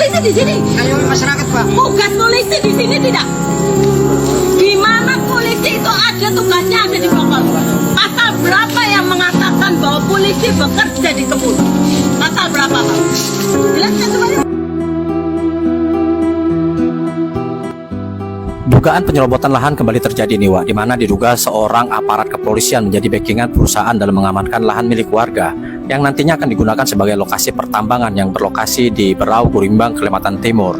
polisi di sini? Ngayomi masyarakat, Pak. Tugas polisi di sini tidak. Di mana polisi itu ada tugasnya, ada di pokok. Pasal berapa yang mengatakan bahwa polisi bekerja di kebun? Pasal berapa, Pak? Jelaskan semuanya. Dugaan penyerobotan lahan kembali terjadi nih, Wak, di mana diduga seorang aparat kepolisian menjadi backingan perusahaan dalam mengamankan lahan milik warga yang nantinya akan digunakan sebagai lokasi pertambangan yang berlokasi di Berau, Gurimbang, Kalimantan Timur.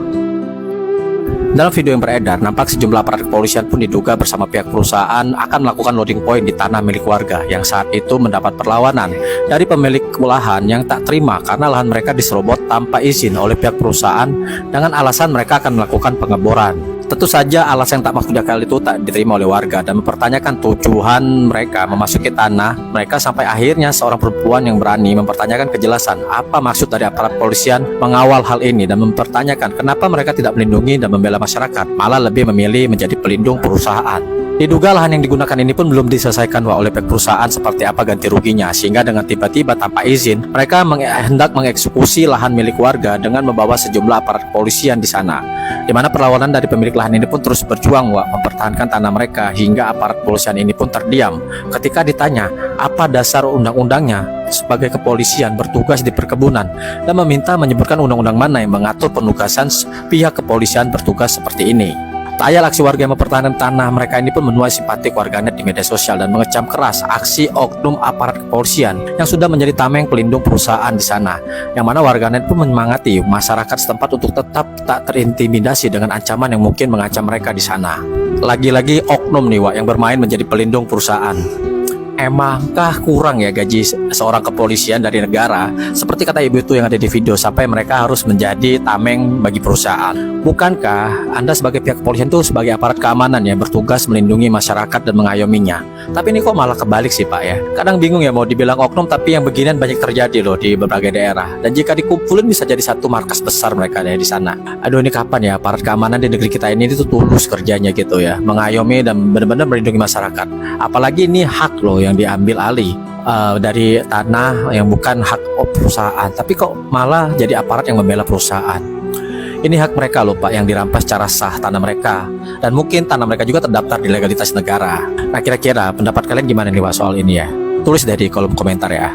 Dalam video yang beredar, nampak sejumlah aparat kepolisian pun diduga bersama pihak perusahaan akan melakukan loading point di tanah milik warga yang saat itu mendapat perlawanan dari pemilik lahan yang tak terima karena lahan mereka diserobot tanpa izin oleh pihak perusahaan dengan alasan mereka akan melakukan pengeboran. Tentu saja alasan yang tak masuk akal itu tak diterima oleh warga dan mempertanyakan tujuan mereka memasuki tanah mereka sampai akhirnya seorang perempuan yang berani mempertanyakan kejelasan apa maksud dari aparat polisian mengawal hal ini dan mempertanyakan kenapa mereka tidak melindungi dan membela masyarakat, malah lebih memilih menjadi pelindung perusahaan. Diduga lahan yang digunakan ini pun belum diselesaikan oleh pihak perusahaan seperti apa ganti ruginya, sehingga dengan tiba-tiba tanpa izin mereka hendak mengeksekusi lahan milik warga dengan membawa sejumlah aparat kepolisian di sana. Di mana perlawanan dari pemilik lahan ini pun terus berjuang mempertahankan tanah mereka hingga aparat kepolisian ini pun terdiam ketika ditanya apa dasar undang-undangnya sebagai kepolisian bertugas di perkebunan dan meminta menyebutkan undang-undang mana yang mengatur penugasan pihak kepolisian bertugas seperti ini. Tak ayal aksi warga yang mempertahankan tanah mereka ini pun menuai simpati warganet di media sosial dan mengecam keras aksi oknum aparat kepolisian yang sudah menjadi tameng pelindung perusahaan di sana. Yang mana warganet pun menyemangati masyarakat setempat untuk tetap tak terintimidasi dengan ancaman yang mungkin mengancam mereka di sana. Lagi-lagi oknum nih, Wak, yang bermain menjadi pelindung perusahaan. Emangkah kurang ya gaji seorang kepolisian dari negara? Seperti kata ibu itu yang ada di video, sampai mereka harus menjadi tameng bagi perusahaan. Bukankah Anda sebagai pihak kepolisian itu sebagai aparat keamanan yang bertugas melindungi masyarakat dan mengayominya? Tapi ini kok malah kebalik sih, Pak ya. Kadang bingung ya mau dibilang oknum, tapi yang beginian banyak terjadi loh di berbagai daerah. Dan jika dikumpulin bisa jadi satu markas besar mereka ada di sana. Aduh, ini kapan ya aparat keamanan di negeri kita ini itu tulus kerjanya gitu ya, mengayomi dan benar-benar melindungi masyarakat. Apalagi ini hak loh yang diambil alih dari tanah yang bukan hak perusahaan, tapi kok malah jadi aparat yang membela perusahaan. Ini hak mereka loh, Pak, yang dirampas secara sah tanah mereka, dan mungkin tanah mereka juga terdaftar di legalitas negara. Nah, kira-kira pendapat kalian gimana nih, Pak, soal ini ya? Tulis deh di kolom komentar ya.